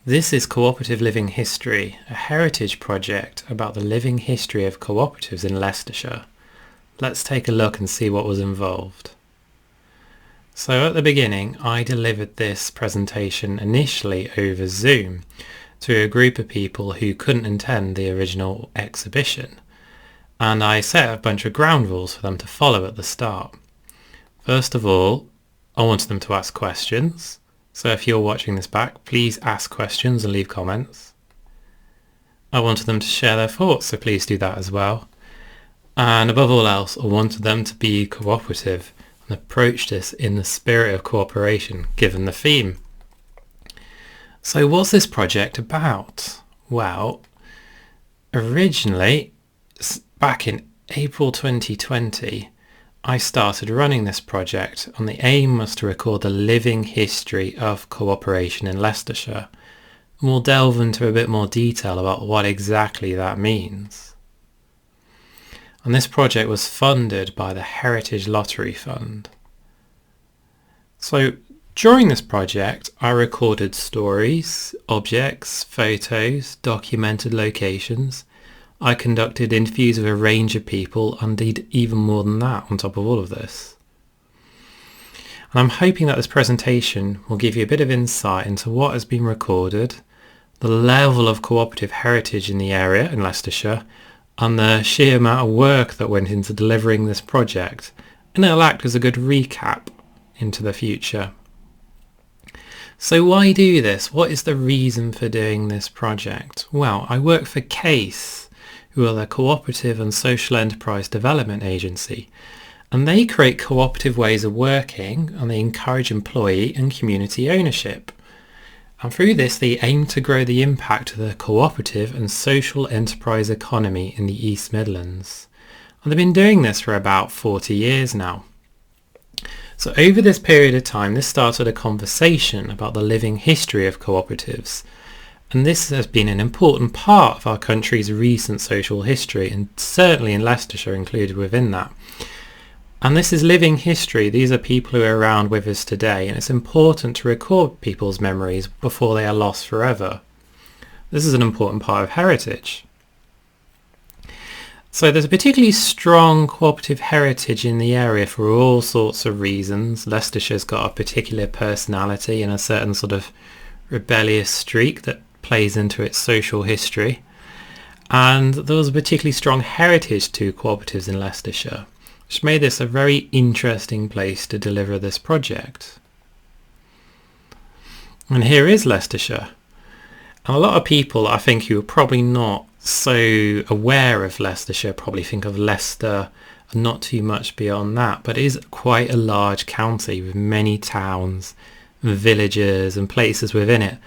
This is Co-operative Living History, a heritage project about the living history of cooperatives in Leicestershire. Let's take a look and see what was involved. So at the beginning, I delivered this presentation initially over Zoom to a group of people who couldn't attend the original exhibition, and I set a bunch of ground rules for them to follow at the start. First of all, I wanted them to ask questions. So if you're watching this back, please ask questions and leave comments. I wanted them to share their thoughts, so please do that as well. And above all else, I wanted them to be cooperative and approach this in the spirit of cooperation, given the theme. So what's this project about? Well, originally, back in April 2020, I started running this project, and the aim was to record the living history of cooperation in Leicestershire. And we'll delve into a bit more detail about what exactly that means. And this project was funded by the Heritage Lottery Fund. So during this project, I recorded stories, objects, photos, documented locations. I conducted interviews with a range of people, and indeed even more than that on top of all of this. And I'm hoping that this presentation will give you a bit of insight into what has been recorded, the level of cooperative heritage in the area in Leicestershire, and the sheer amount of work that went into delivering this project, and it'll act as a good recap into the future. So why do this? What is the reason for doing this project? Well, I work for CASE, who are the Cooperative and Social Enterprise Development Agency, and they create cooperative ways of working, and they encourage employee and community ownership. And through this, they aim to grow the impact of the cooperative and social enterprise economy in the East Midlands. And they've been doing this for about 40 years now. So over this period of time, this started a conversation about the living history of cooperatives. And this has been an important part of our country's recent social history, and certainly in Leicestershire included within that. And this is living history. These are people who are around with us today, and it's important to record people's memories before they are lost forever. This is an important part of heritage. So there's a particularly strong cooperative heritage in the area for all sorts of reasons. Leicestershire's got a particular personality and a certain sort of rebellious streak that plays into its social history, and there was a particularly strong heritage to cooperatives in Leicestershire, which made this a very interesting place to deliver this project. And here is Leicestershire, and a lot of people, I think, who are probably not so aware of Leicestershire probably think of Leicester and not too much beyond that, but it is quite a large county with many towns and villages and places within it.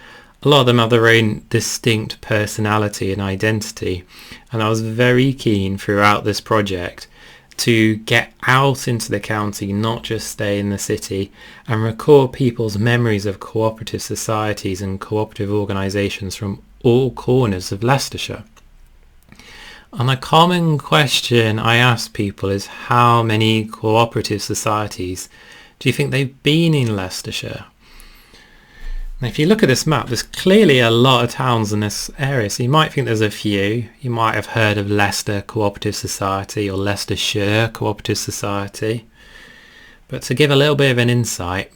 A lot of them have their own distinct personality and identity, and I was very keen throughout this project to get out into the county, not just stay in the city, and record people's memories of cooperative societies and cooperative organisations from all corners of Leicestershire. And a common question I ask people is, how many cooperative societies do you think they've been in Leicestershire? Now, if you look at this map, there's clearly a lot of towns in this area, so you might think there's a few. You might have heard of Leicester Cooperative Society or Leicestershire Cooperative Society. But to give a little bit of an insight,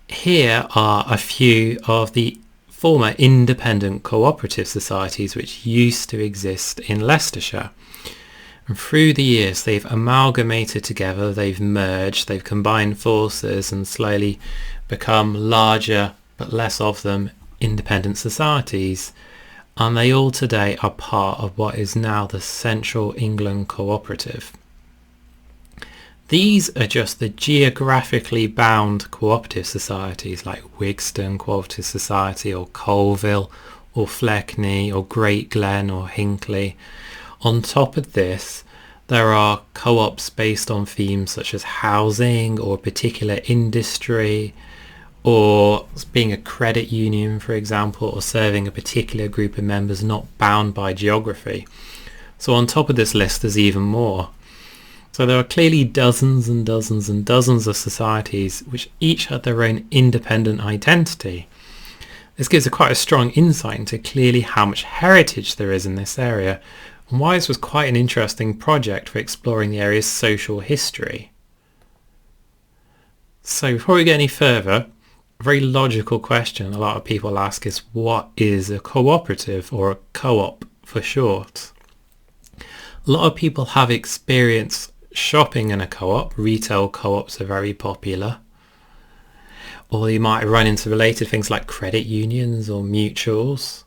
here are a few of the former independent cooperative societies which used to exist in Leicestershire. And through the years, they've amalgamated together, they've merged, they've combined forces and slowly become larger, but less of them, independent societies. And they all today are part of what is now the Central England Cooperative. These are just the geographically bound cooperative societies like Wigston Cooperative Society or Colville or Fleckney or Great Glen or Hinckley. On top of this, there are co-ops based on themes such as housing or a particular industry, or being a credit union, for example, or serving a particular group of members not bound by geography. So on top of this list, there's even more. So there are clearly dozens and dozens and dozens of societies which each had their own independent identity. This gives quite a strong insight into clearly how much heritage there is in this area, and why this was quite an interesting project for exploring the area's social history. So before we get any further, a very logical question a lot of people ask is, what is a cooperative, or a co-op for short? A lot of people have experience shopping in a co-op. Retail co-ops are very popular. Or you might run into related things like credit unions or mutuals.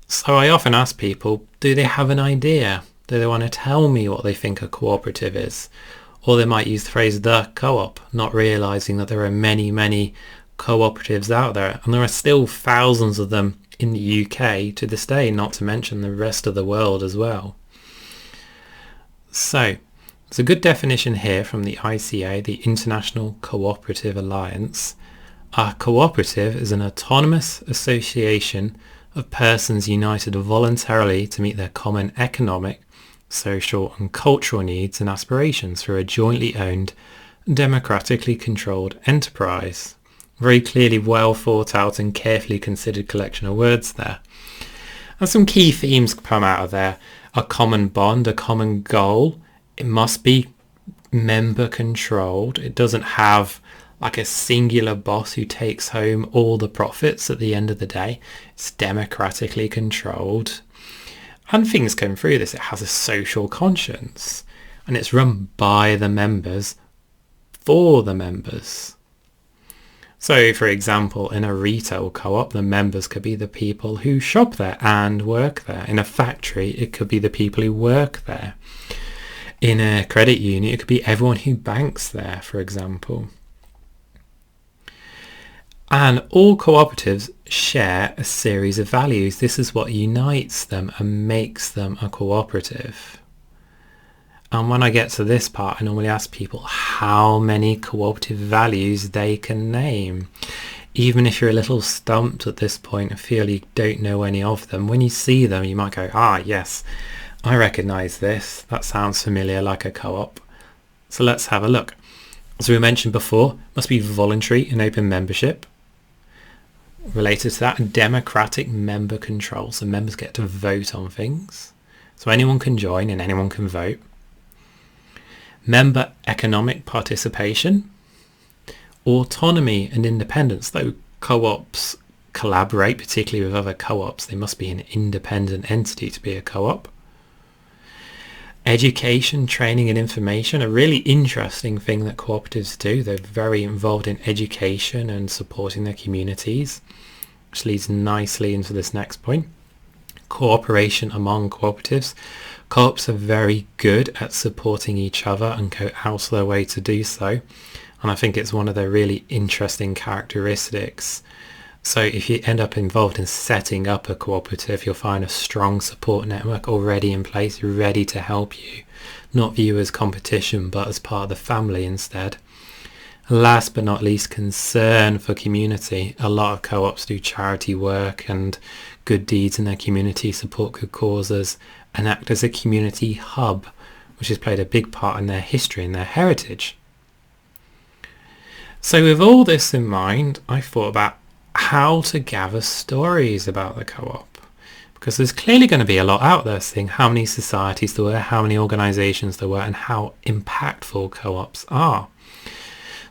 So I often ask people, do they have an idea? Do they want to tell me what they think a cooperative is? Or they might use the phrase the co-op, not realising that there are many, many cooperatives out there. And there are still thousands of them in the UK to this day, not to mention the rest of the world as well. So, there's a good definition here from the ICA, the International Cooperative Alliance. A cooperative is an autonomous association of persons united voluntarily to meet their common economic, social and cultural needs and aspirations through a jointly owned, democratically controlled enterprise. Very clearly well thought out and carefully considered collection of words there. And some key themes come out of there. A common bond, a common goal. It must be member controlled. It doesn't have like a singular boss who takes home all the profits at the end of the day. It's democratically controlled. And things come through this. It has a social conscience, and it's run by the members for the members. So, for example, in a retail co-op, the members could be the people who shop there and work there. In a factory, it could be the people who work there. In a credit union, it could be everyone who banks there, for example. And all cooperatives share a series of values. This is what unites them and makes them a cooperative. And when I get to this part, I normally ask people how many cooperative values they can name. Even if you're a little stumped at this point and feel you don't know any of them, when you see them, you might go, yes, I recognise this. That sounds familiar, like a co-op. So let's have a look. As we mentioned before, it must be voluntary and open membership. Related to that, democratic member control. So members get to vote on things. So anyone can join and anyone can vote. Member economic participation. Autonomy and independence. Though co-ops collaborate, particularly with other co-ops, they must be an independent entity to be a co-op. Education, training and information, a really interesting thing that cooperatives do. They're very involved in education and supporting their communities, which leads nicely into this next point. Cooperation among cooperatives. Co-ops are very good at supporting each other and go out of their way to do so. And I think it's one of their really interesting characteristics. So if you end up involved in setting up a cooperative, you'll find a strong support network already in place, ready to help you. Not view as competition, but as part of the family instead. Last but not least, concern for community. A lot of co-ops do charity work and good deeds in their community, support good causes, and act as a community hub, which has played a big part in their history and their heritage. So with all this in mind, I thought about how to gather stories about the co-op, because there's clearly going to be a lot out there, seeing how many societies there were, how many organisations there were, and how impactful co-ops are.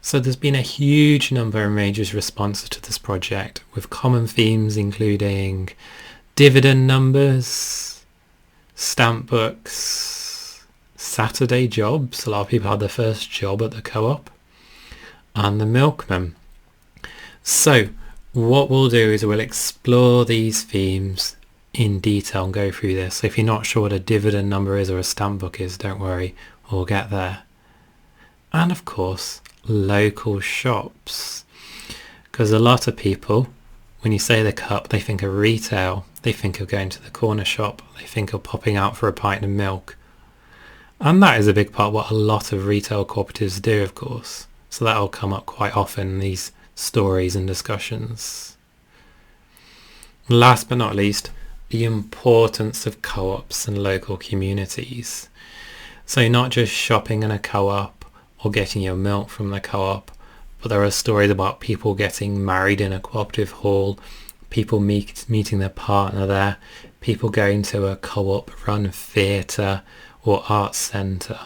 So there's been a huge number of major responses to this project, with common themes including dividend numbers, stamp books, Saturday jobs. A lot of people had their first job at the co-op, and the milkman. So what we'll do is we'll explore these themes in detail and go through this. So if you're not sure what a dividend number is or a stamp book is, don't worry, we'll get there. And of course, local shops. Because a lot of people, when you say the co-op, they think of retail. They think of going to the corner shop. They think of popping out for a pint of milk. And that is a big part of what a lot of retail cooperatives do, of course. So that'll come up quite often in these stories and discussions. Last but not least, the importance of co-ops and local communities. So not just shopping in a co-op or getting your milk from the co-op, but there are stories about people getting married in a cooperative hall, people meeting their partner there, people going to a co-op run theatre or arts centre.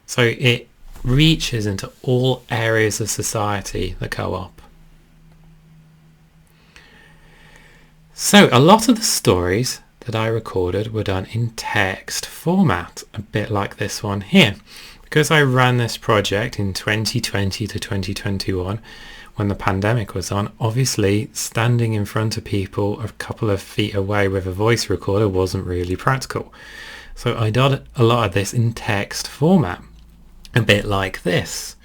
So it reaches into all areas of society, the co-op. So a lot of the stories that I recorded were done in text format, a bit like this one here. Because I ran this project in 2020 to 2021, when the pandemic was on, obviously standing in front of people a couple of feet away with a voice recorder wasn't really practical. So I did a lot of this in text format, a bit like this.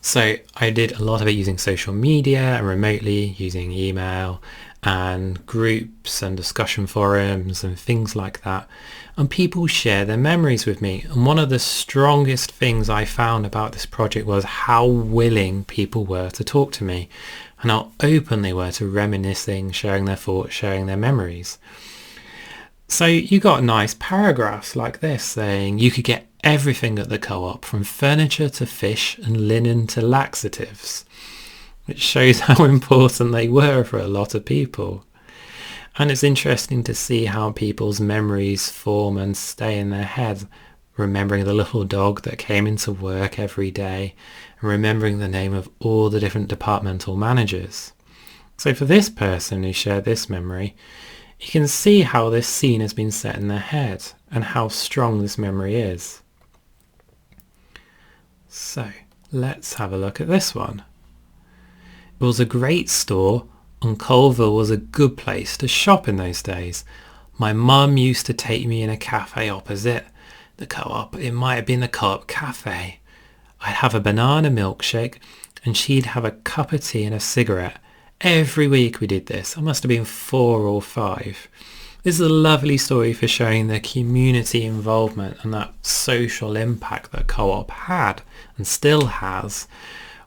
So I did a lot of it using social media and remotely using email and groups and discussion forums and things like that. And people share their memories with me. And one of the strongest things I found about this project was how willing people were to talk to me and how open they were to reminiscing, sharing their thoughts, sharing their memories. So you got nice paragraphs like this saying you could get everything at the co-op, from furniture to fish and linen to laxatives, which shows how important they were for a lot of people. And it's interesting to see how people's memories form and stay in their head, remembering the little dog that came into work every day and remembering the name of all the different departmental managers. So for this person who shared this memory, you can see how this scene has been set in their head and how strong this memory is. So let's have a look at this one. It was a great store, and Colville was a good place to shop in those days. My mum used to take me in a cafe opposite the co-op. It might have been the co-op cafe. I'd have a banana milkshake and she'd have a cup of tea and a cigarette. Every week we did this. I must have been 4 or 5. This is a lovely story for showing the community involvement and that social impact that co-op had and still has,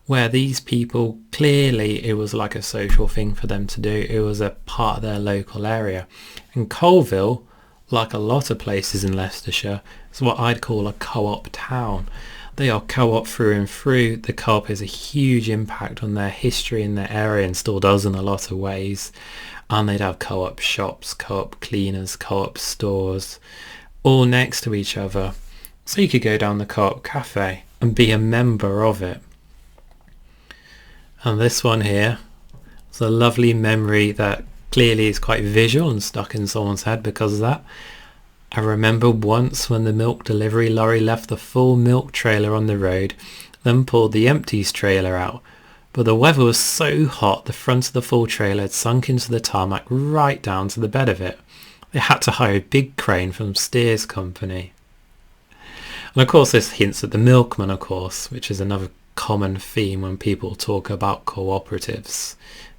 where these people, clearly it was like a social thing for them to do. It was a part of their local area. And Colville, like a lot of places in Leicestershire, is what I'd call a co-op town. They are co-op through and through. The co-op has a huge impact on their history in their area and still does in a lot of ways. And they'd have co-op shops, co-op cleaners, co-op stores, all next to each other. So you could go down the co-op cafe and be a member of it. And this one here is a lovely memory that clearly is quite visual and stuck in someone's head because of that. I remember once when the milk delivery lorry left the full milk trailer on the road, then pulled the empties trailer out. But the weather was so hot, the front of the full trailer had sunk into the tarmac right down to the bed of it. They had to hire a big crane from Steers Company. And of course this hints at the milkman, of course, which is another common theme when people talk about cooperatives,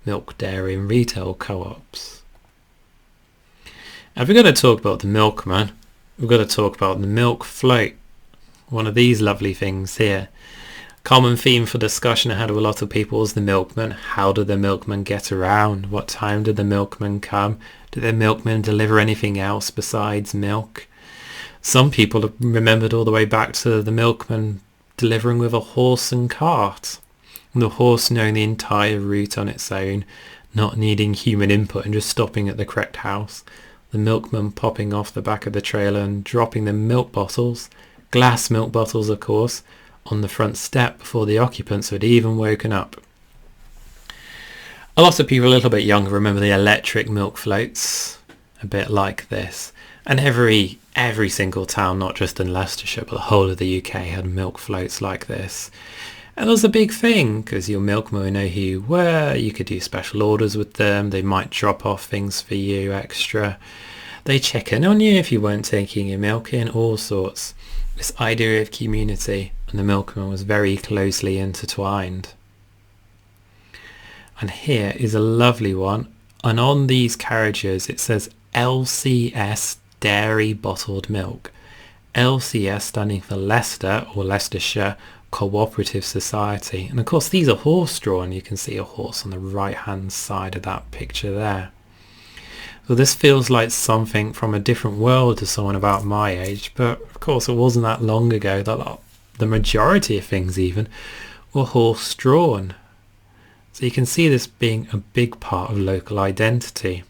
milk, dairy and retail co-ops. If we're going to talk about the milkman, we've got to talk about the milk float, one of these lovely things here. Common theme for discussion I had with a lot of people was the milkman. How did the milkman get around? What time did the milkman come? Did the milkman deliver anything else besides milk? Some people have remembered all the way back to the milkman delivering with a horse and cart, and the horse knowing the entire route on its own, not needing human input and just stopping at the correct house. The milkman popping off the back of the trailer and dropping the milk bottles, glass milk bottles of course, on the front step before the occupants had even woken up. A lot of people a little bit younger remember the electric milk floats, a bit like this. And every single town, not just in Leicestershire, but the whole of the UK had milk floats like this. And it was a big thing because your milkman would know who you were, you could do special orders with them, they might drop off things for you extra. They check in on you if you weren't taking your milk in, all sorts. This idea of community and the milkman was very closely intertwined. And here is a lovely one, and on these carriages it says LCS Dairy Bottled Milk. LCS standing for Leicester or Leicestershire Co-operative Society. And of course these are horse drawn. You can see a horse on the right hand side of that picture there. So this feels like something from a different world to someone about my age, but of course it wasn't that long ago that the majority of things even were horse drawn. So you can see this being a big part of local identity.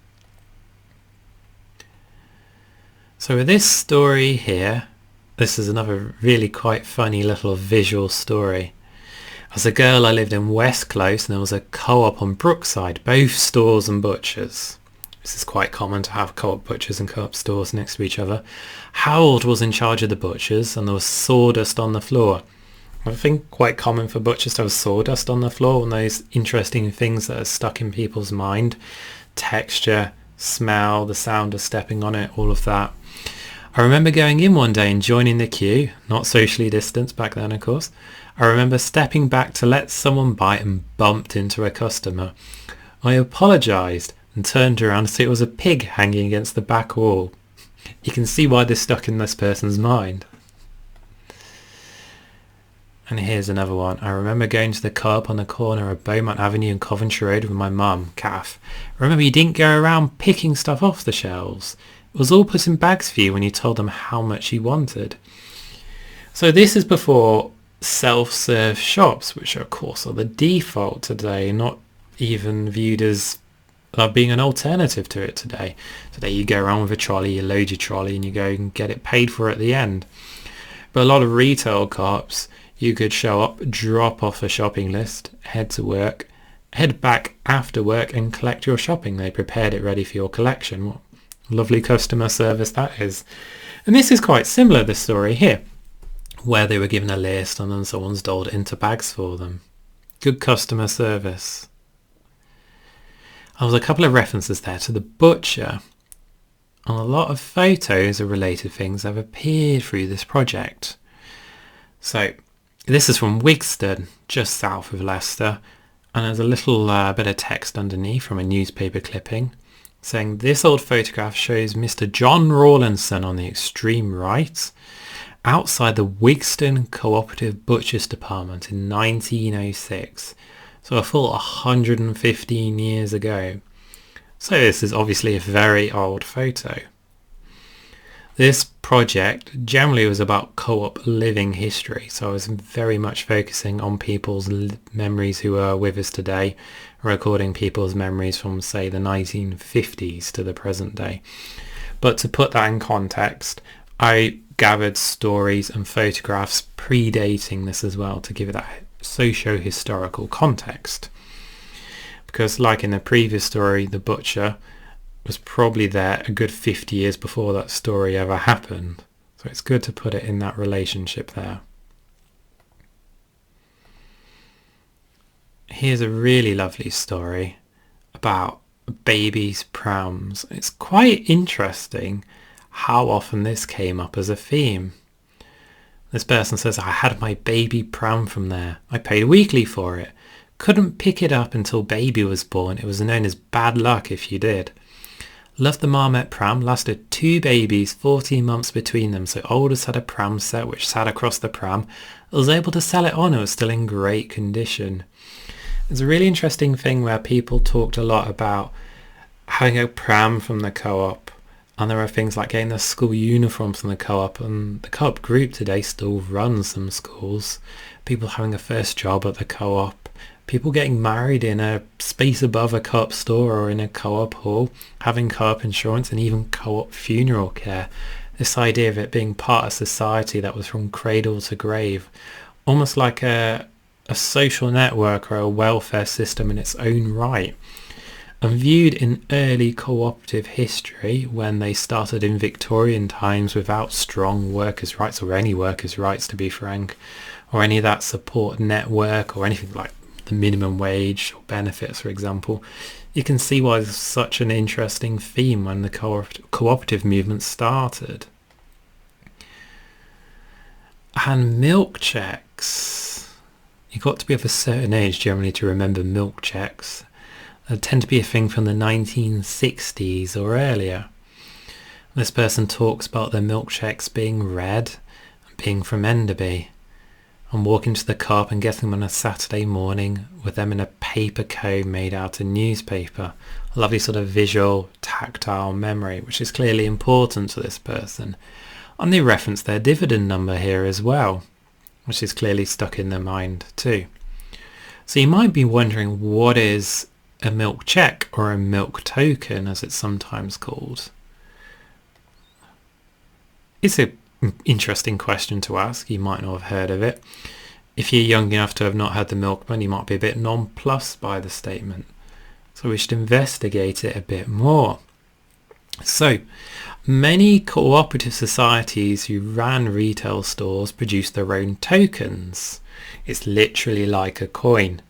So with this story here, this is another really quite funny little visual story. As a girl, I lived in West Close and there was a co-op on Brookside, both stores and butchers. This is quite common to have co-op butchers and co-op stores next to each other. Harold was in charge of the butchers and there was sawdust on the floor. I think quite common for butchers to have sawdust on the floor, and those interesting things that are stuck in people's mind. Texture, smell, the sound of stepping on it, all of that. I remember going in one day and joining the queue, not socially distanced back then of course. I remember stepping back to let someone buy and bumped into a customer. I apologised and turned around to see it was a pig hanging against the back wall. You can see why this stuck in this person's mind. And here's another one. I remember going to the co-op on the corner of Beaumont Avenue and Coventry Road with my mum, Kath. I remember you didn't go around picking stuff off the shelves. It was all put in bags for you when you told them how much you wanted. So this is before self-serve shops, which of course are the default today, not even viewed as being an alternative to it today. Today you go around with a trolley, you load your trolley and you go and get it paid for at the end. But a lot of retail co-ops, you could show up, drop off a shopping list, head to work, head back after work and collect your shopping. They prepared it ready for your collection. What lovely customer service that is. And this is quite similar, this story here, where they were given a list and then someone's doled it into bags for them. Good customer service. There was a couple of references there to the butcher, and a lot of photos of related things have appeared through this project. So this is from Wigston, just south of Leicester, and there's a little bit of text underneath from a newspaper clipping saying this old photograph shows Mr. John Rawlinson on the extreme right outside the Wigston Co-operative Butchers Department in 1906, so a full 115 years ago. So this is obviously a very old photo. This project generally was about co-op living history, so I was very much focusing on people's memories who are with us today, recording people's memories from, say, the 1950s to the present day. But to put that in context, I gathered stories and photographs predating this as well to give it that socio-historical context. Because like in the previous story, the butcher was probably there a good 50 years before that story ever happened. So it's good to put it in that relationship there. Here's a really lovely story about babies' prams. It's quite interesting how often this came up as a theme. This person says, I had my baby pram from there. I paid weekly for it. Couldn't pick it up until baby was born. It was known as bad luck if you did. Loved the Marmette pram, lasted 2 babies, 14 months between them, so oldest had a pram set which sat across the pram. I was able to sell it on, it was still in great condition. It's a really interesting thing where people talked a lot about having a pram from the co-op, and there are things like getting the school uniforms from the co-op, and the co-op group today still runs some schools. People having a first job at the co-op, people getting married in a space above a co-op store or in a co-op hall, having co-op insurance and even co-op funeral care. This idea of it being part of society that was from cradle to grave, almost like a social network or a welfare system in its own right. And viewed in early cooperative history, when they started in Victorian times without strong workers' rights, or any workers' rights to be frank, or any of that support network or anything like the minimum wage or benefits, for example, you can see why there's such an interesting theme when the cooperative movement started. And milk checks. You've got to be of a certain age generally to remember milk checks. They tend to be a thing from the 1960s or earlier. This person talks about their milk checks being red and being from Enderby, and walking to the co-op and getting them on a Saturday morning with them in a paper comb made out of newspaper. A lovely sort of visual, tactile memory, which is clearly important to this person. And they reference their dividend number here as well, which is clearly stuck in their mind too. So you might be wondering, what is a milk cheque, or a milk token as it's sometimes called? It's an interesting question to ask. You might not have heard of it. If you're young enough to have not had the milkman, you might be a bit nonplussed by the statement. So we should investigate it a bit more. So many cooperative societies who ran retail stores produced their own tokens. It's literally like a coin.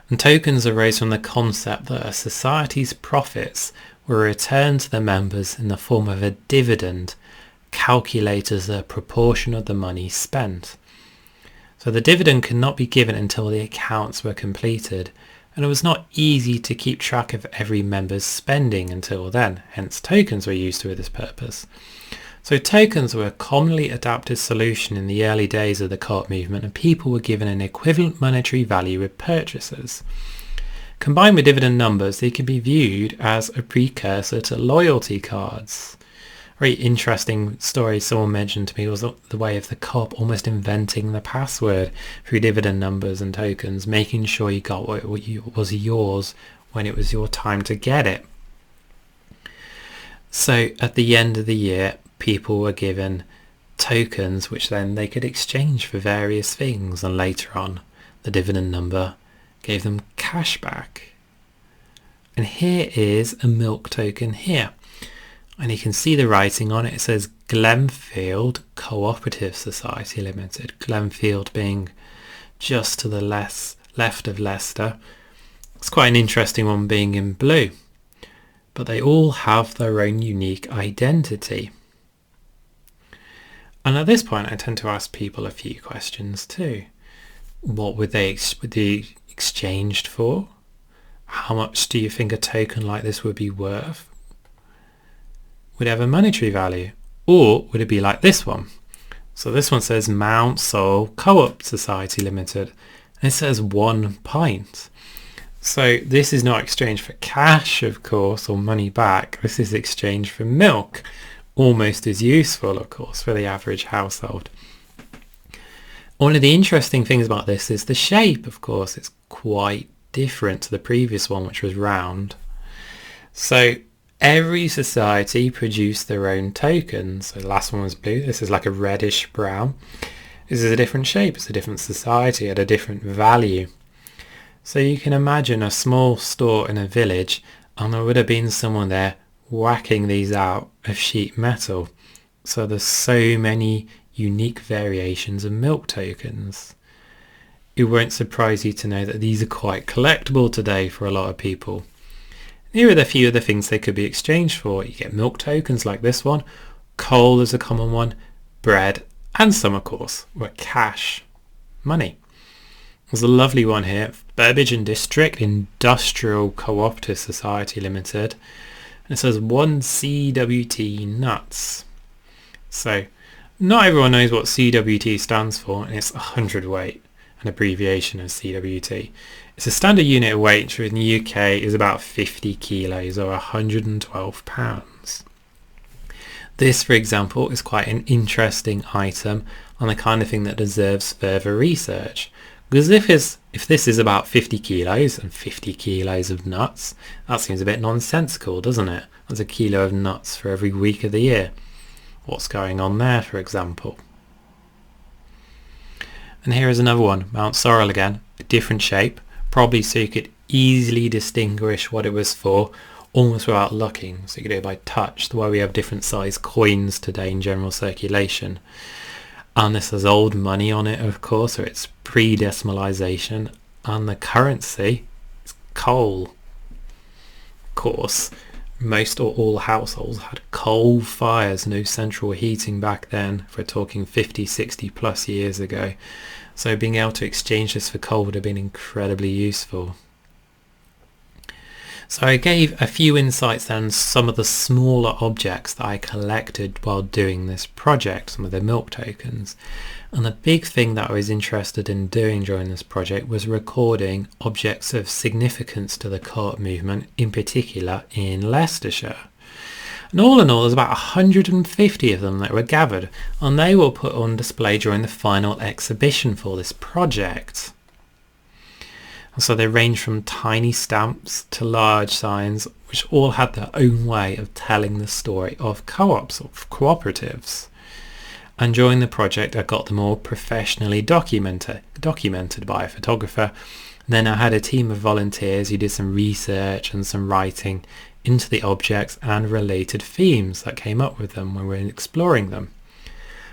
And tokens arose from the concept that a society's profits were returned to the members in the form of a dividend, calculated as a proportion of the money spent. So the dividend could not be given until the accounts were completed, and it was not easy to keep track of every member's spending until then, hence tokens were used for this purpose. So tokens were a commonly adapted solution in the early days of the co-op movement, and people were given an equivalent monetary value with purchases. Combined with dividend numbers, they could be viewed as a precursor to loyalty cards. Very interesting story someone mentioned to me was the way of the co-op almost inventing the password through dividend numbers and tokens, making sure you got what was yours when it was your time to get it. So at the end of the year, people were given tokens which then they could exchange for various things, and later on the dividend number gave them cash back. And here is a milk token here. And you can see the writing on it. It says Glenfield Co-operative Society Limited. Glenfield being just to the left of Leicester. It's quite an interesting one being in blue. But they all have their own unique identity. And at this point I tend to ask people a few questions too. What would they be exchanged for? How much do you think a token like this would be worth? Would it have a monetary value, or would it be like this one? So this one says Mount Seoul Co-op Society Limited, and it says 1 pint. So this is not exchanged for cash, of course, or money back. This is exchanged for milk, almost as useful, of course, for the average household. One of the interesting things about this is the shape, of course. It's quite different to the previous one, which was round. So every society produced their own tokens. So the last one was blue. This is like a reddish brown. This is a different shape. It's a different society at a different value. So you can imagine a small store in a village, and there would have been someone there whacking these out of sheet metal. So there's so many unique variations of milk tokens. It won't surprise you to know that these are quite collectible today for a lot of people. Here are the few of the things they could be exchanged for. You get milk tokens like this one, coal is a common one, bread, and some, of course, were cash, money. There's a lovely one here, Burbage and District Industrial Cooperative Society Limited, and it says 1 CWT nuts. So not everyone knows what CWT stands for, and it's 100 weight, an abbreviation of CWT. It's a standard unit of weight, which in the UK is about 50 kilos or 112 pounds. This, for example, is quite an interesting item and the kind of thing that deserves further research. Because if this is about 50 kilos and 50 kilos of nuts, that seems a bit nonsensical, doesn't it? That's a kilo of nuts for every week of the year. What's going on there, for example? And here is another one, Mount Sorrel again, a different shape, probably so you could easily distinguish what it was for, almost without looking. So you could do it by touch, the way we have different size coins today in general circulation. And this has old money on it, of course, or it's pre-decimalisation, and the currency is coal. Of course, most or all households had coal fires, no central heating back then, if we're talking 50, 60 plus years ago. So being able to exchange this for coal would have been incredibly useful. So I gave a few insights then, some of the smaller objects that I collected while doing this project, some of the milk tokens. And the big thing that I was interested in doing during this project was recording objects of significance to the co-op movement, in particular in Leicestershire. And all in all, there's about 150 of them that were gathered, and they were put on display during the final exhibition for this project. And so they range from tiny stamps to large signs, which all had their own way of telling the story of co-ops or cooperatives. And during the project, I got them all professionally documented by a photographer. And then I had a team of volunteers who did some research and some writing into the objects and related themes that came up with them when we were exploring them.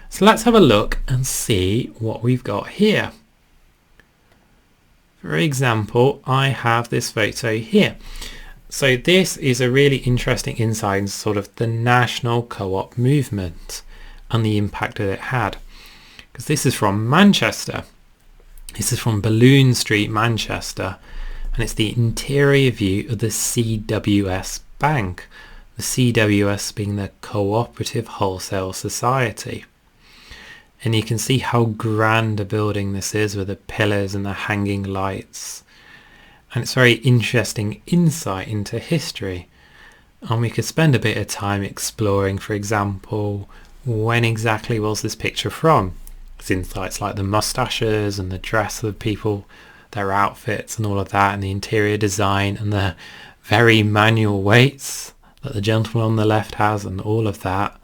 So let's have a look and see what we've got here. For example, I have this photo here. So this is a really interesting insight into sort of the national co-op movement and the impact that it had. Because this is from Manchester. This is from Balloon Street, Manchester. And it's the interior view of the CWS Bank. The CWS being the Co-operative Wholesale Society. And you can see how grand a building this is with the pillars and the hanging lights. And it's very interesting insight into history. And we could spend a bit of time exploring, for example, when exactly was this picture from? It's insights like the moustaches and the dress of the people, their outfits and all of that, and the interior design and the very manual weights that the gentleman on the left has and all of that.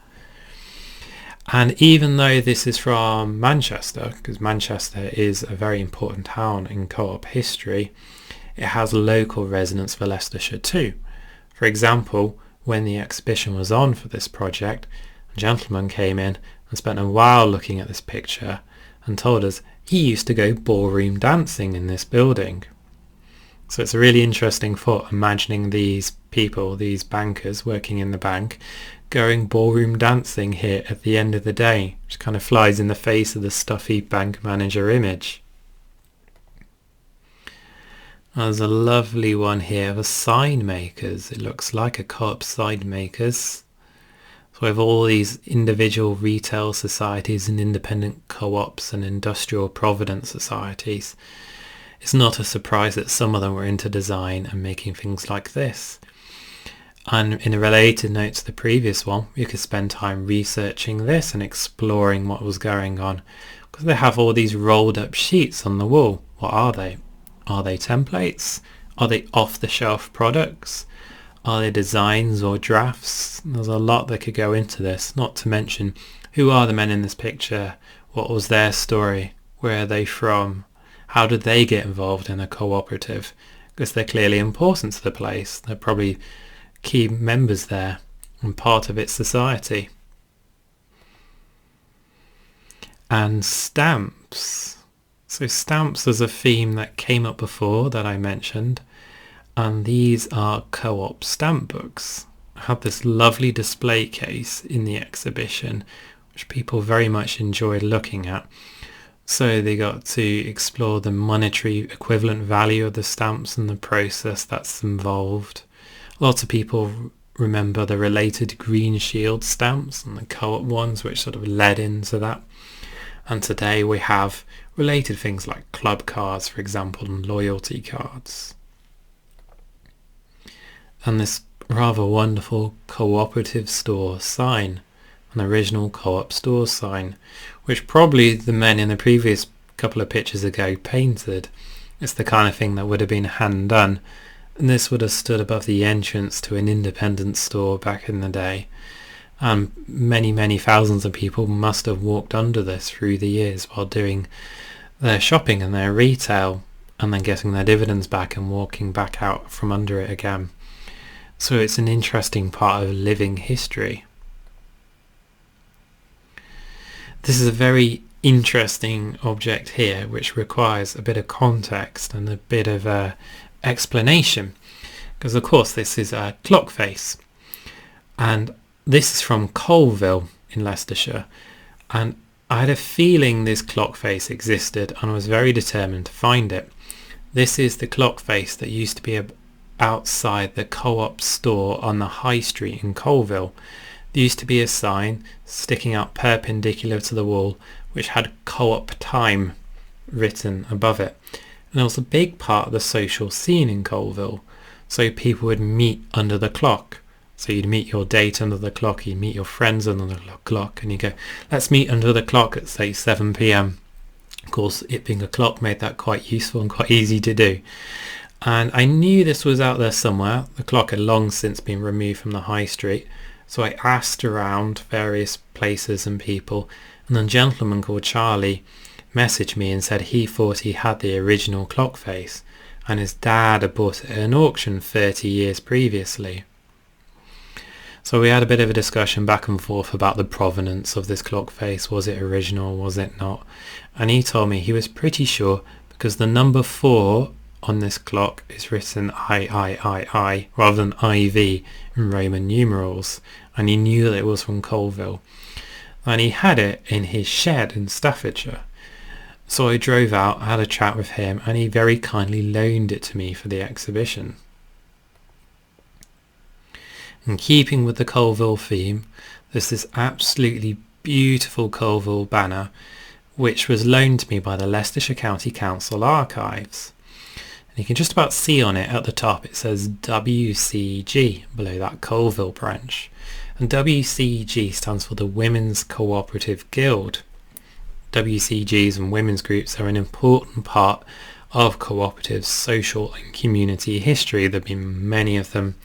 And even though this is from Manchester, because Manchester is a very important town in co-op history, it has local resonance for Leicestershire too. For example, when the exhibition was on for this project, a gentleman came in and spent a while looking at this picture and told us he used to go ballroom dancing in this building. So it's a really interesting thought, imagining these people, these bankers working in the bank, going ballroom dancing here at the end of the day, which kind of flies in the face of the stuffy bank manager image. There's a lovely one here of a sign makers. It looks like a co-op sign makers. So we have all these individual retail societies and independent co-ops and industrial provident societies. It's not a surprise that some of them were into design and making things like this. And in a related note to the previous one, you could spend time researching this and exploring what was going on, because they have all these rolled up sheets on the wall. What are they? Are they templates? Are they off-the-shelf products? Are they designs or drafts? There's a lot that could go into this, not to mention who are the men in this picture, what was their story, where are they from, how did they get involved in a cooperative, because they're clearly important to the place. They're probably key members there and part of its society. And stamps. So stamps is a theme that came up before that I mentioned, and these are co-op stamp books. I had this lovely display case in the exhibition which people very much enjoyed looking at. So they got to explore the monetary equivalent value of the stamps and the process that's involved. Lots of people remember the related green shield stamps and the co-op ones, which sort of led into that. And today we have related things like club cards, for example, and loyalty cards. And this rather wonderful cooperative store sign, an original co-op store sign, which probably the men in the previous couple of pictures ago painted. It's the kind of thing that would have been hand done. And this would have stood above the entrance to an independent store back in the day. And many thousands of people must have walked under this through the years while doing their shopping and their retail, and then getting their dividends back and walking back out from under it again. So it's an interesting part of living history. This is a very interesting object here, which requires a bit of context and a bit of explanation, because of course this is a clock face, and this is from Colville in Leicestershire, and I had a feeling this clock face existed and I was very determined to find it. This is the clock face that used to be outside the co-op store on the high street in Colville. There used to be a sign sticking out perpendicular to the wall which had co-op time written above it. And it was a big part of the social scene in Colville. So people would meet under the clock. So you'd meet your date under the clock, you'd meet your friends under the clock, and you go, let's meet under the clock at say 7 p.m. course, it being a clock made that quite useful and quite easy to do. And I knew this was out there somewhere. The clock had long since been removed from the high street. So I asked around various places and people, and a gentleman called Charlie messaged me and said he thought he had the original clock face, and his dad had bought it at an auction 30 years previously. So we had a bit of a discussion back and forth about the provenance of this clock face. Was it original? Was it not? And he told me he was pretty sure because the number 4 on this clock is written III rather than IV in Roman numerals, and he knew that it was from Colville, and he had it in his shed in Staffordshire. So I drove out, had a chat with him, and he very kindly loaned it to me for the exhibition. In keeping with the Colville theme, there's this absolutely beautiful Colville banner which was loaned to me by the Leicestershire County Council Archives. And you can just about see on it at the top it says WCG below that Colville branch. And WCG stands for the Women's Co-operative Guild. WCGs and women's groups are an important part of cooperatives' social and community history. There have been many of them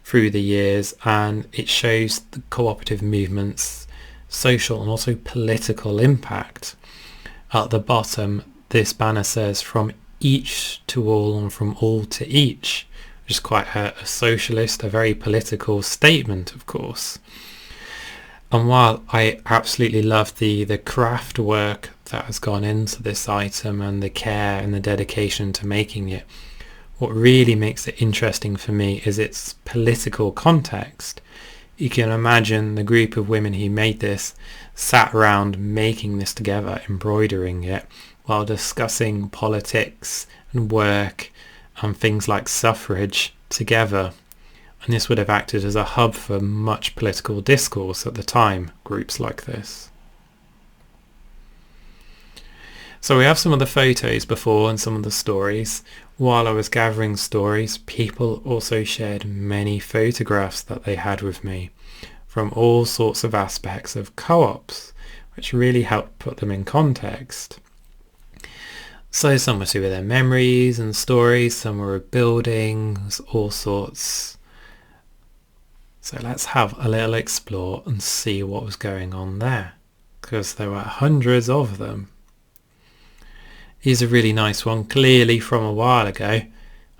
through the years, and it shows the cooperative movement's social and also political impact. At the bottom, this banner says from each to all and from all to each, which is quite a socialist, a very political statement, of course. And while I absolutely love the craft work that has gone into this item and the care and the dedication to making it, what really makes it interesting for me is its political context. You can imagine the group of women who made this sat around making this together, embroidering it, while discussing politics and work and things like suffrage together. And this would have acted as a hub for much political discourse at the time, groups like this. So we have some of the photos before and some of the stories. While I was gathering stories, people also shared many photographs that they had with me from all sorts of aspects of co-ops, which really helped put them in context. So some were to do with their memories and stories, some were of buildings, all sorts. So let's have a little explore and see what was going on there, because there were hundreds of them. Here's a really nice one, clearly from a while ago,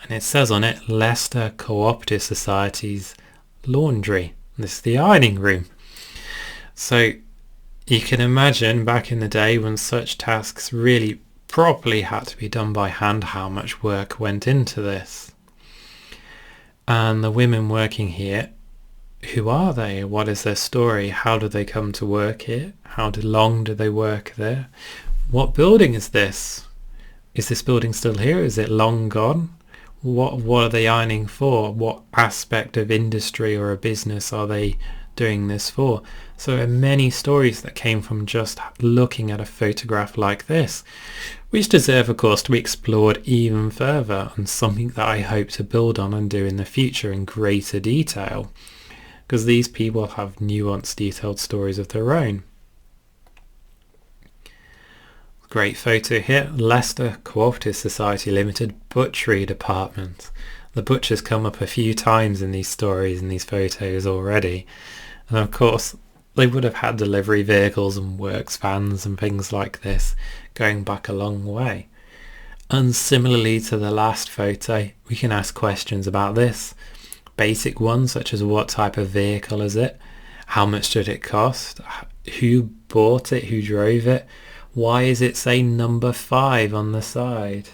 and it says on it Leicester Co-operative Society's laundry. This is the ironing room. So you can imagine back in the day when such tasks really properly had to be done by hand, how much work went into this. And the women working here, who are they? What is their story? How did they come to work here? How long did they work there? What building is this? Is this building still here? Is it long gone? What are they ironing for? What aspect of industry or a business are they doing this for? So there are many stories that came from just looking at a photograph like this, which deserve, of course, to be explored even further, and something that I hope to build on and do in the future in greater detail, because these people have nuanced, detailed stories of their own. Great photo here, Leicester Co-operative Society Limited Butchery Department. The butchers come up a few times in these stories and these photos already. And of course, they would have had delivery vehicles and works vans and things like this going back a long way. And similarly to the last photo, we can ask questions about this. Basic ones such as what type of vehicle is it? How much did it cost? Who bought it? Who drove it? Why is it say number 5 on the side?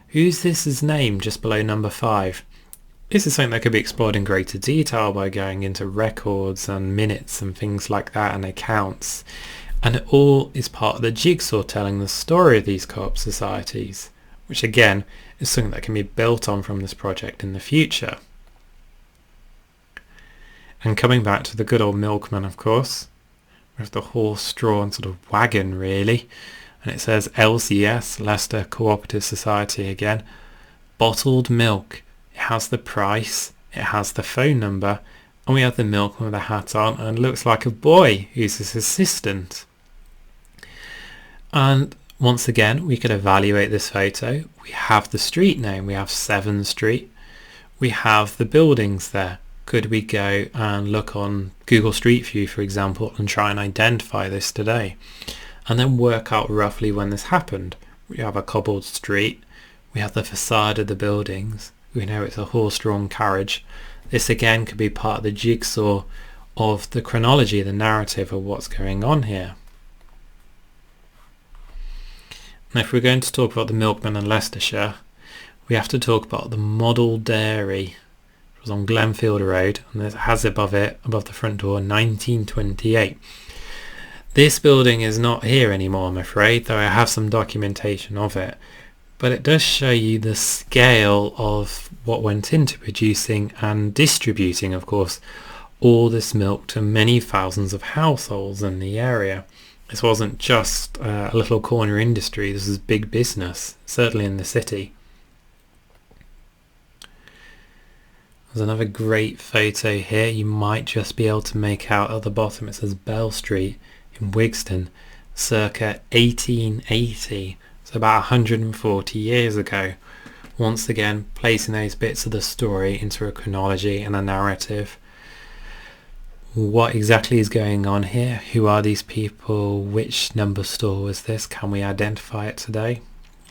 Who's this's name just below number 5? This is something that could be explored in greater detail by going into records and minutes and things like that and accounts. And it all is part of the jigsaw telling the story of these co-op societies, which again is something that can be built on from this project in the future. And coming back to the good old milkman, of course, with the horse-drawn sort of wagon really, and it says LCS, Leicester Co-operative Society again, bottled milk. It has the price, it has the phone number, and we have the milkman with a hat on and looks like a boy who's his assistant. And Once again, we could evaluate this photo. We have the street name, we have 7 Street. We have the buildings there. Could we go and look on Google Street View, for example, and try and identify this today? And then work out roughly when this happened. We have a cobbled street. We have the facade of the buildings. We know it's a horse-drawn carriage. This again could be part of the jigsaw of the chronology, the narrative of what's going on here. Now, if we're going to talk about the milkman in Leicestershire, we have to talk about the model dairy. It was on Glenfield Road, and it has above the front door, 1928. This building is not here anymore, I'm afraid, though I have some documentation of it. But it does show you the scale of what went into producing and distributing, of course, all this milk to many thousands of households in the area. This wasn't just a little corner industry, this was big business, certainly in the city. There's another great photo here. You might just be able to make out at the bottom it says Bell Street in Wigston, circa 1880, so about 140 years ago. Once again, placing those bits of the story into a chronology and a narrative. What exactly is going on here? Who are these people? Which number store was this? Can we identify it today?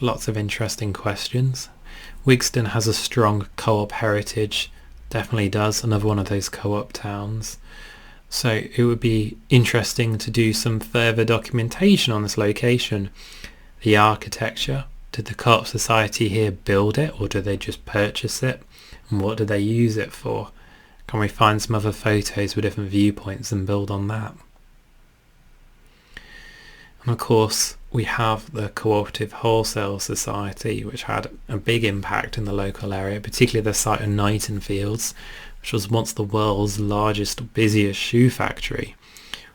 Lots of interesting questions. Wigston has a strong co-op heritage, definitely does, another one of those co-op towns. So it would be interesting to do some further documentation on this location. The architecture, did the Co-op Society here build it, or did they just purchase it? And what did they use it for? Can we find some other photos with different viewpoints and build on that? And of course, we have the Cooperative Wholesale Society, which had a big impact in the local area, particularly the site of Knighton Fields, which was once the world's largest, busiest shoe factory,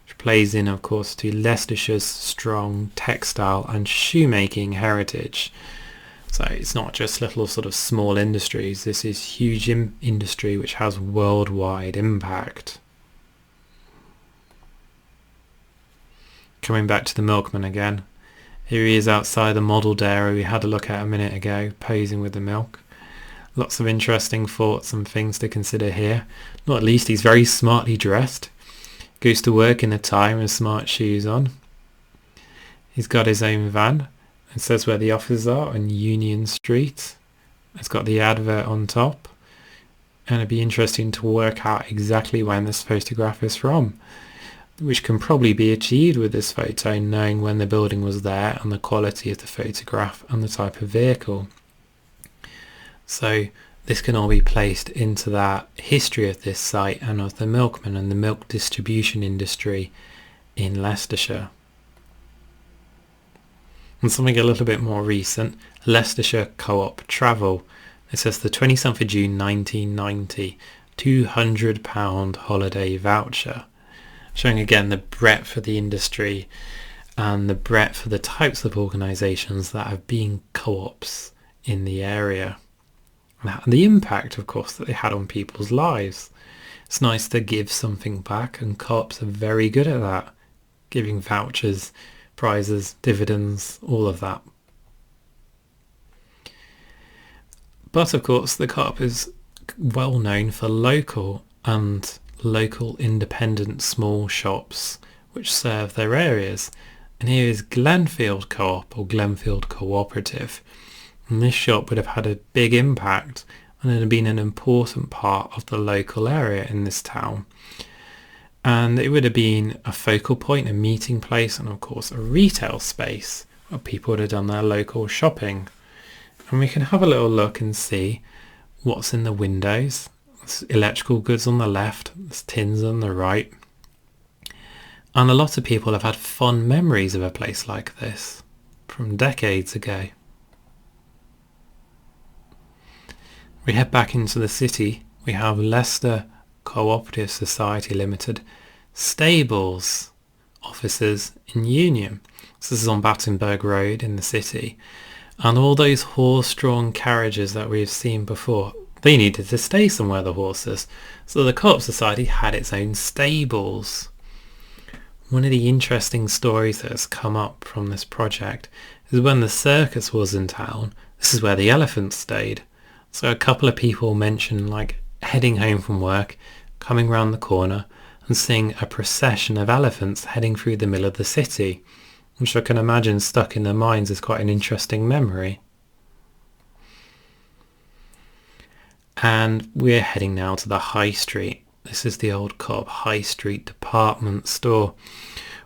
which plays in, of course, to Leicestershire's strong textile and shoemaking heritage. So it's not just little sort of small industries, this is huge industry which has worldwide impact. Coming back to the milkman again, here he is outside the model dairy we had a look at a minute ago, posing with the milk. Lots of interesting thoughts and things to consider here. Not least, he's very smartly dressed. Goes to work in a tie with smart shoes on. He's got his own van. It says where the offices are on Union Street. It's got the advert on top. And it'd be interesting to work out exactly when this photograph is from, which can probably be achieved with this photo, knowing when the building was there and the quality of the photograph and the type of vehicle. So this can all be placed into that history of this site and of the milkman and the milk distribution industry in Leicestershire. And something a little bit more recent, Leicestershire Co-op Travel. It says the 27th of June 1990, £200 holiday voucher. Showing again the breadth of the industry and the breadth of the types of organisations that have been co-ops in the area. And the impact, of course, that they had on people's lives. It's nice to give something back, and co-ops are very good at that. Giving vouchers, prizes, dividends, all of that. But of course, the co-op is well known for local independent small shops which serve their areas. And here is Glenfield Co-op, or Glenfield Cooperative. And this shop would have had a big impact and it had been an important part of the local area in this town. And it would have been a focal point, a meeting place, and of course a retail space where people would have done their local shopping. And we can have a little look and see what's in the windows. There's electrical goods on the left, there's tins on the right. And a lot of people have had fond memories of a place like this from decades ago. We head back into the city. We have Leicester Co-operative Society Limited stables offices in Union. So this is on Battenberg Road in the city. And all those horse-drawn carriages that we've seen before, they needed to stay somewhere, the horses. So the Co-op Society had its own stables. One of the interesting stories that has come up from this project is when the circus was in town, this is where the elephants stayed. So a couple of people mentioned like heading home from work, coming round the corner and seeing a procession of elephants heading through the middle of the city, which I can imagine stuck in their minds as quite an interesting memory. And we're heading now to the High Street. This is the old Co-op High Street department store,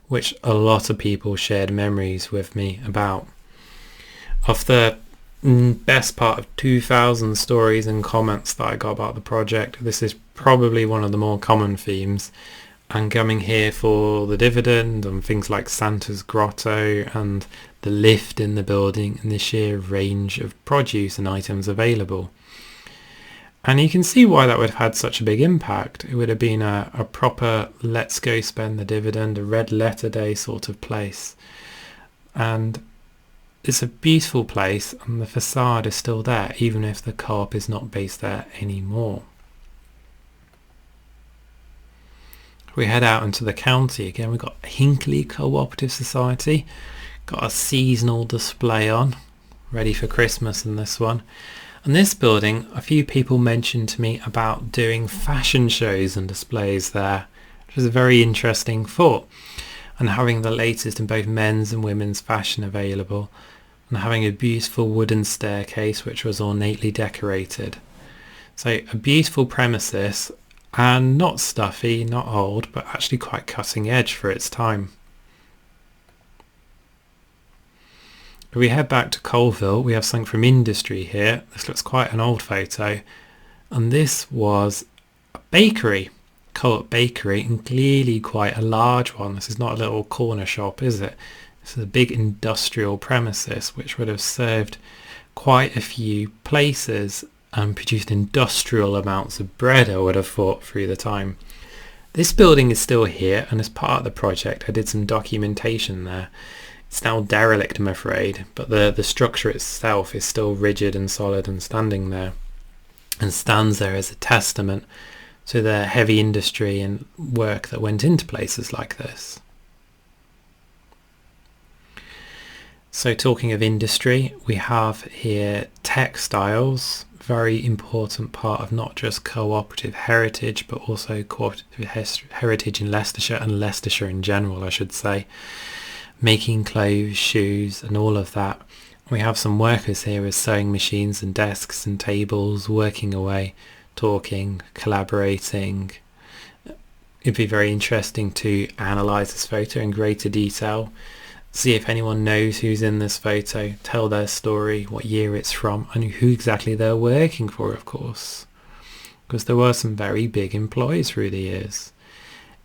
which a lot of people shared memories with me about. Of the best part of 2,000 stories and comments that I got about the project, this is probably one of the more common themes. And coming here for the dividend and things like Santa's Grotto and the lift in the building and the sheer range of produce and items available. And you can see why that would have had such a big impact. It would have been a proper let's go spend the dividend, a red letter day sort of place. And it's a beautiful place and the facade is still there, even if the co-op is not based there anymore. We head out into the county again. We've got Hinckley Co-operative Society. Got a seasonal display on, ready for Christmas in this one. And this building, a few people mentioned to me about doing fashion shows and displays there, which is a very interesting thought. And having the latest in both men's and women's fashion available, and having a beautiful wooden staircase which was ornately decorated. So a beautiful premises, and not stuffy, not old, but actually quite cutting edge for its time. If we head back to Colville, we have something from industry here. This looks quite an old photo. And this was a bakery, Co-op bakery, and clearly quite a large one. This is not a little corner shop, is it? This is a big industrial premises which would have served quite a few places and produced industrial amounts of bread, I would have thought, through the time. This building is still here, and as part of the project I did some documentation there. It's now derelict, I'm afraid, but the structure itself is still rigid and solid and standing there, and stands there as a testament to the heavy industry and work that went into places like this. So talking of industry, we have here textiles, very important part of not just cooperative heritage but also cooperative heritage in Leicestershire, and Leicestershire in general I should say. Making clothes, shoes and all of that. We have some workers here with sewing machines and desks and tables, working away, talking, collaborating. It'd be very interesting to analyse this photo in greater detail, see if anyone knows who's in this photo, tell their story, what year it's from, and who exactly they're working for, of course. Because there were some very big employees through the years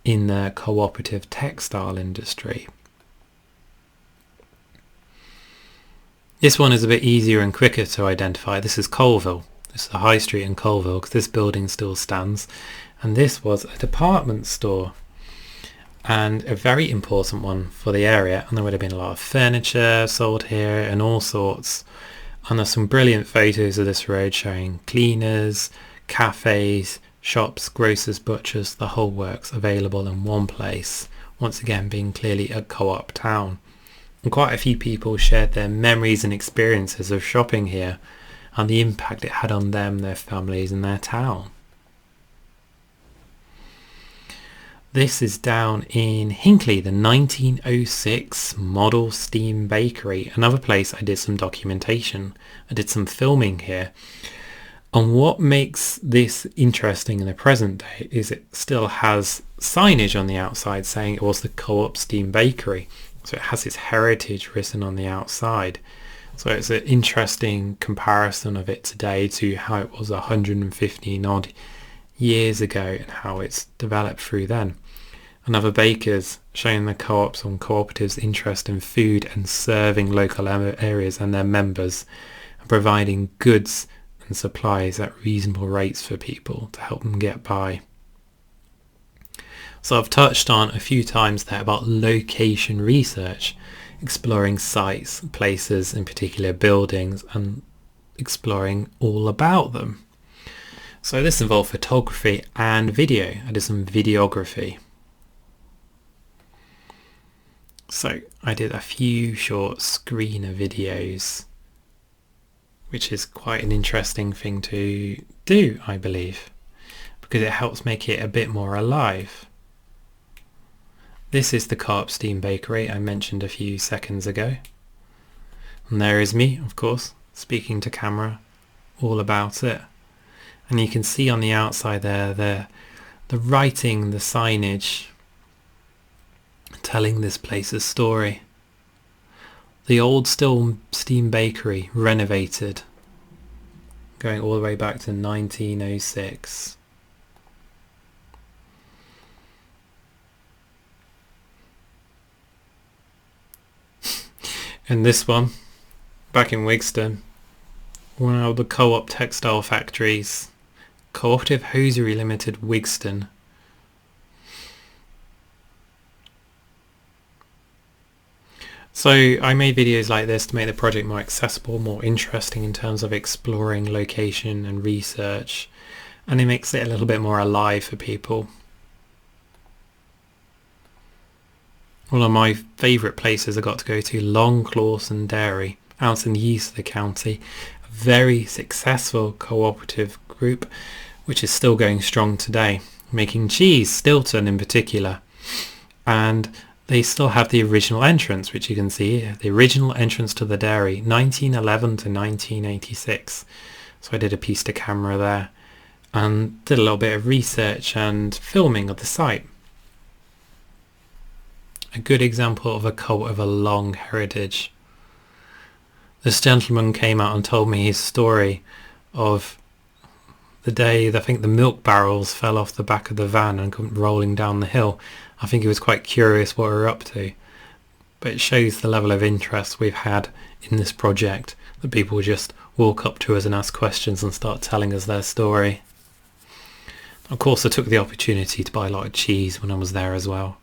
in the cooperative textile industry. This one is a bit easier and quicker to identify. This is Colville. This is the High Street in Colville because this building still stands. And this was a department store, and a very important one for the area. And there would have been a lot of furniture sold here and all sorts. And there's some brilliant photos of this road showing cleaners, cafes, shops, grocers, butchers, the whole works available in one place. Once again being clearly a co-op town. And quite a few people shared their memories and experiences of shopping here and the impact it had on them, their families and their town. This is down in Hinckley, the 1906 model steam bakery, another place I did some documentation. I did some filming here. And what makes this interesting in the present day is it still has signage on the outside saying it was the Co-op Steam Bakery. So it has its heritage written on the outside. So it's an interesting comparison of it today to how it was 115 odd years ago and how it's developed through then. Another bakers showing the co-ops and cooperatives' interest in food and serving local areas and their members, and providing goods and supplies at reasonable rates for people to help them get by. So I've touched on a few times there about location research, exploring sites, places, in particular buildings, and exploring all about them. So this involved photography and video. I did some videography. So I did a few short screener videos, which is quite an interesting thing to do, I believe, because it helps make it a bit more alive. This is the Co-op Steam Bakery I mentioned a few seconds ago. And there is me, of course, speaking to camera all about it. And you can see on the outside there the writing, the signage, telling this place's story. The old steam bakery renovated, going all the way back to 1906. And this one, back in Wigston, one of the Co-op textile factories, Co-operative Hosiery Limited, Wigston. So I made videos like this to make the project more accessible, more interesting in terms of exploring location and research, and it makes it a little bit more alive for people. One of my favourite places I got to go to, Long Clawson Dairy, out in the east of the county. A very successful cooperative group, which is still going strong today, making cheese, Stilton in particular. And they still have the original entrance, which you can see here, the original entrance to the dairy, 1911 to 1986. So I did a piece to camera there and did a little bit of research and filming of the site. A good example of a cult of a long heritage. This gentleman came out and told me his story of the day I think the milk barrels fell off the back of the van and come rolling down the hill. I think he was quite curious what we were up to, but it shows the level of interest we've had in this project, that people just walk up to us and ask questions and start telling us their story. Of course, I took the opportunity to buy a lot of cheese when I was there as well.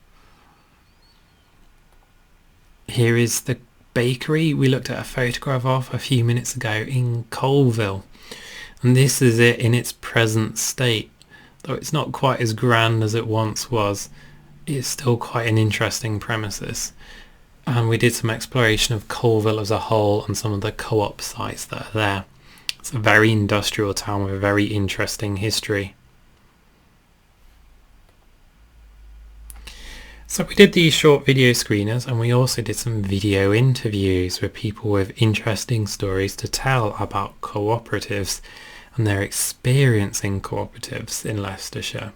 Here is the bakery we looked at a photograph of a few minutes ago in Colville, and this is it in its present state. Though it's not quite as grand as it once was, it's still quite an interesting premises. And we did some exploration of Colville as a whole and some of the co-op sites that are there. It's a very industrial town with a very interesting history. So we did these short video screeners, and we also did some video interviews with people with interesting stories to tell about cooperatives and their experience in cooperatives in Leicestershire.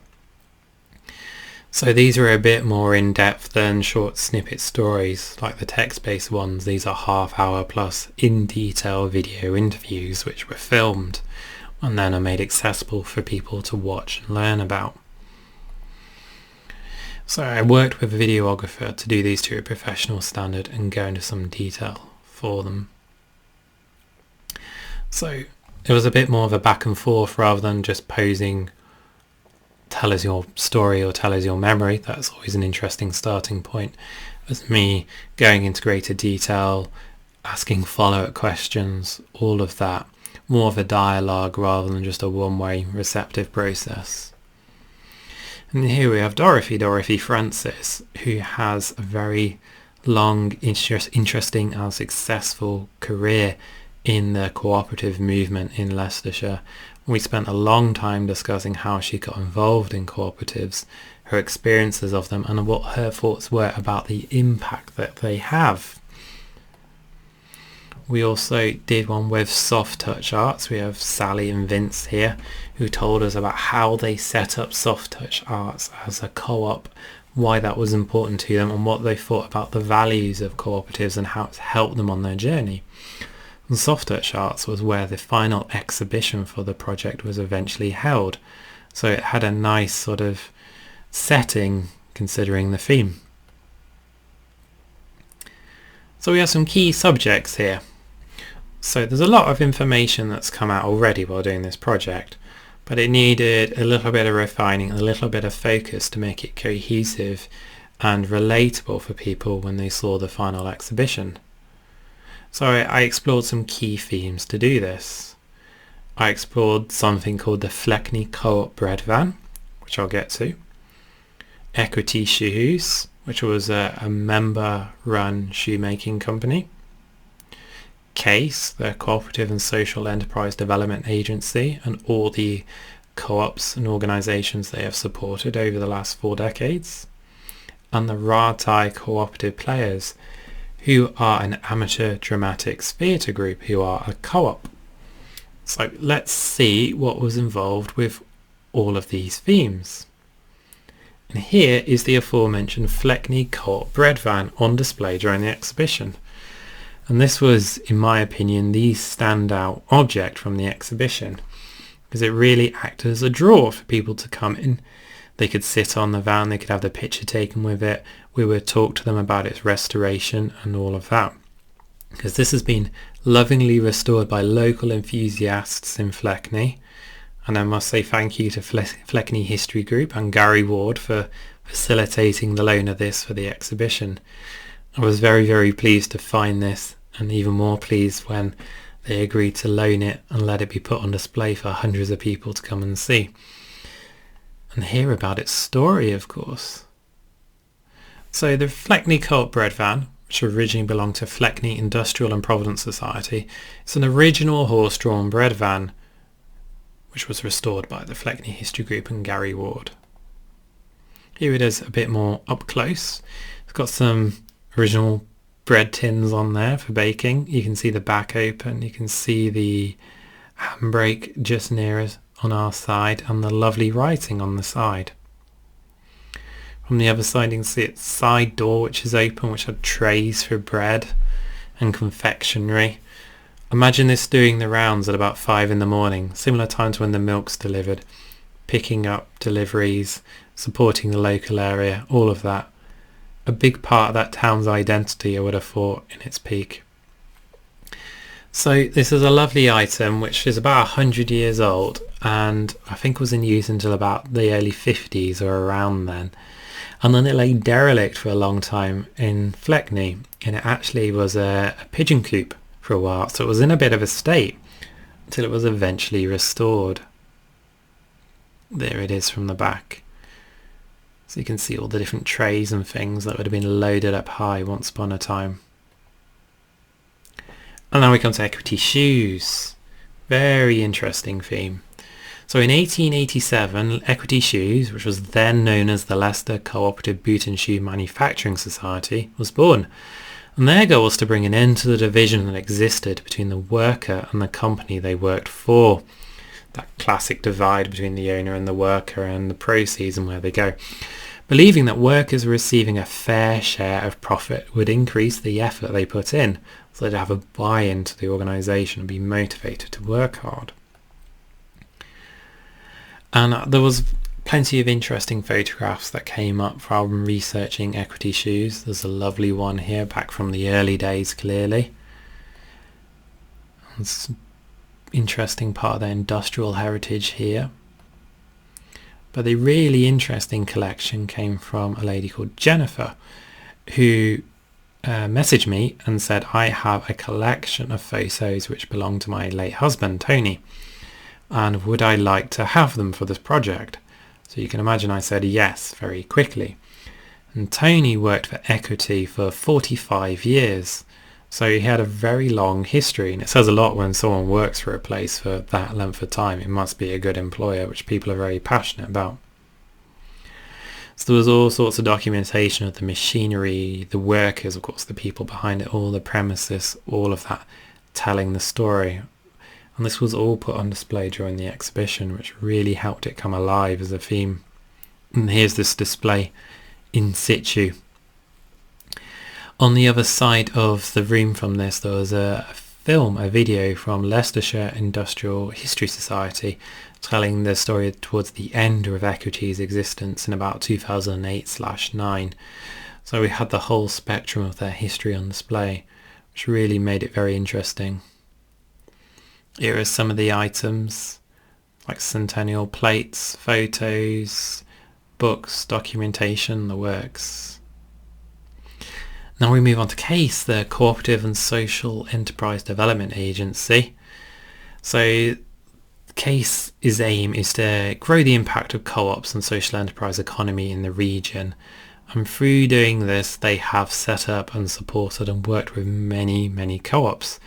So these are a bit more in depth than short snippet stories like the text-based ones. These are half-hour plus in detail video interviews which were filmed and then are made accessible for people to watch and learn about. So I worked with a videographer to do these to a professional standard and go into some detail for them. So it was a bit more of a back and forth rather than just posing, tell us your story or tell us your memory. That's always an interesting starting point. It was me going into greater detail, asking follow-up questions, all of that. More of a dialogue rather than just a one-way receptive process. And here we have Dorothy Francis, who has a very long, interesting and successful career in the cooperative movement in Leicestershire. We spent a long time discussing how she got involved in cooperatives, her experiences of them, and what her thoughts were about the impact that they have. We also did one with Soft Touch Arts. We have Sally and Vince here, who told us about how they set up Soft Touch Arts as a co-op, why that was important to them, and what they thought about the values of cooperatives and how it's helped them on their journey. And Soft Touch Arts was where the final exhibition for the project was eventually held. So it had a nice sort of setting considering the theme. So we have some key subjects here. So there's a lot of information that's come out already while doing this project, but it needed a little bit of refining, a little bit of focus to make it cohesive and relatable for people when they saw the final exhibition. So I explored some key themes to do this. I explored something called the Fleckney Co-op bread van, which I'll get to. Equity shoes, which was a member-run shoemaking company. CASE, the Co-operative and Social Enterprise Development Agency, and all the co-ops and organisations they have supported over the last 4 decades. And the Rātai Cooperative Players, who are an amateur dramatics theatre group who are a co-op. So let's see what was involved with all of these themes. And here is the aforementioned Fleckney Co-op bread van on display during the exhibition. And this was, in my opinion, the standout object from the exhibition, because it really acted as a draw for people to come in. They could sit on the van, they could have the picture taken with it. We would talk to them about its restoration and all of that, because this has been lovingly restored by local enthusiasts in Fleckney. And I must say thank you to Fleckney History Group and Gary Ward for facilitating the loan of this for the exhibition. I was very, very pleased to find this, and even more pleased when they agreed to loan it and let it be put on display for hundreds of people to come and see and hear about its story, of course. So the Fleckney Co-op bread van, which originally belonged to Fleckney Industrial and Providence Society, it's an original horse-drawn bread van which was restored by the Fleckney History Group and Gary Ward. Here it is a bit more up close. It's got some original bread tins on there for baking. You can see the back open, you can see the handbrake just near us on our side, and the lovely writing on the side. From the other side you can see its side door, which is open, which had trays for bread and confectionery. Imagine this doing the rounds at about 5 in the morning, similar time to when the milk's delivered, picking up deliveries, supporting the local area, all of that. A big part of that town's identity, I would have thought, in its peak. So this is a lovely item which is about 100 years old, and I think was in use until about the early 50s or around then. And then it lay derelict for a long time in Fleckney, and it actually was a pigeon coop for a while, so it was in a bit of a state until it was eventually restored. There it is from the back. So you can see all the different trays and things that would have been loaded up high once upon a time. And now we come to equity shoes. Very interesting theme. So in 1887, Equity Shoes, which was then known as the Leicester Co-operative Boote Shoe Manufacturing Society, was born. And their goal was to bring an end to the division that existed between the worker and the company they worked for. That classic divide between the owner and the worker and the proceeds and where they go. Believing that workers receiving a fair share of profit would increase the effort they put in, so they'd have a buy-in to the organisation and be motivated to work hard. And there was plenty of interesting photographs that came up from researching Equity Shoes. There's a lovely one here back from the early days, clearly. It's an interesting part of their industrial heritage here. But the really interesting collection came from a lady called Jennifer, who messaged me and said, I have a collection of photos which belong to my late husband, Tony, and would I like to have them for this project? So you can imagine I said yes very quickly. And Tony worked for Equity for 45 years. So he had a very long history, and it says a lot when someone works for a place for that length of time. It must be a good employer, which people are very passionate about. So there was all sorts of documentation of the machinery, the workers, of course, the people behind it, all the premises, all of that, telling the story. And this was all put on display during the exhibition, which really helped it come alive as a theme. And here's this display in situ. On the other side of the room from this, there was a video from Leicestershire Industrial History Society telling the story towards the end of Equity's existence in about 2008/9. So we had the whole spectrum of their history on display, which really made it very interesting. Here are some of the items, like centennial plates, photos, books, documentation, the works. Now we move on to CASE, the Co-operative and Social Enterprise Development Agency. So CASE's aim is to grow the impact of co-ops and social enterprise economy in the region. And through doing this, they have set up and supported and worked with many co-ops.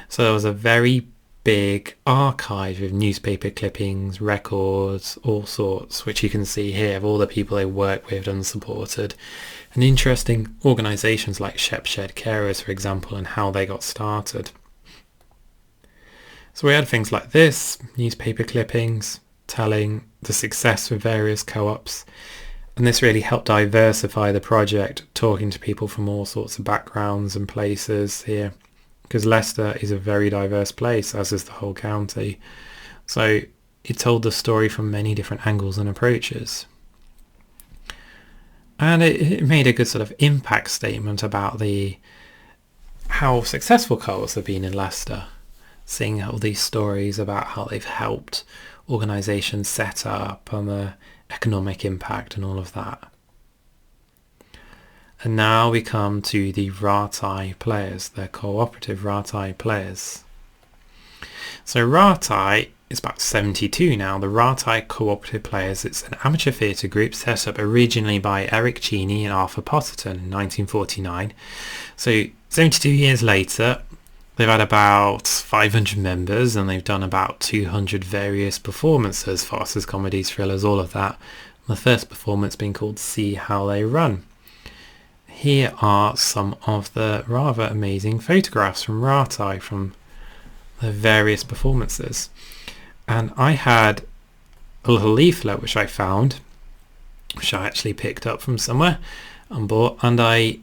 So there was a very big archive of newspaper clippings, records, all sorts, which you can see here of all the people they worked with and supported. And interesting organisations like Shepshed Carers, for example, and how they got started. So we had things like this, newspaper clippings, telling the success of various co-ops. And this really helped diversify the project, talking to people from all sorts of backgrounds and places here. Because Leicester is a very diverse place, as is the whole county. So it told the story from many different angles and approaches. And it made a good sort of impact statement about how successful co-ops have been in Leicester. Seeing all these stories about how they've helped organisations set up and the economic impact and all of that. And now we come to the Rati players, the cooperative Rati players. So Rati is about 72 now. The Rati Cooperative Players, it's an amateur theatre group set up originally by Eric Cheney and Arthur Potterton in 1949. So 72 years later, they've had about 500 members and they've done about 200 various performances, farces, comedies, thrillers, all of that. The first performance being called See How They Run. Here are some of the rather amazing photographs from Rati from the various performances. And I had a little leaflet which I found, which I actually picked up from somewhere and bought, and I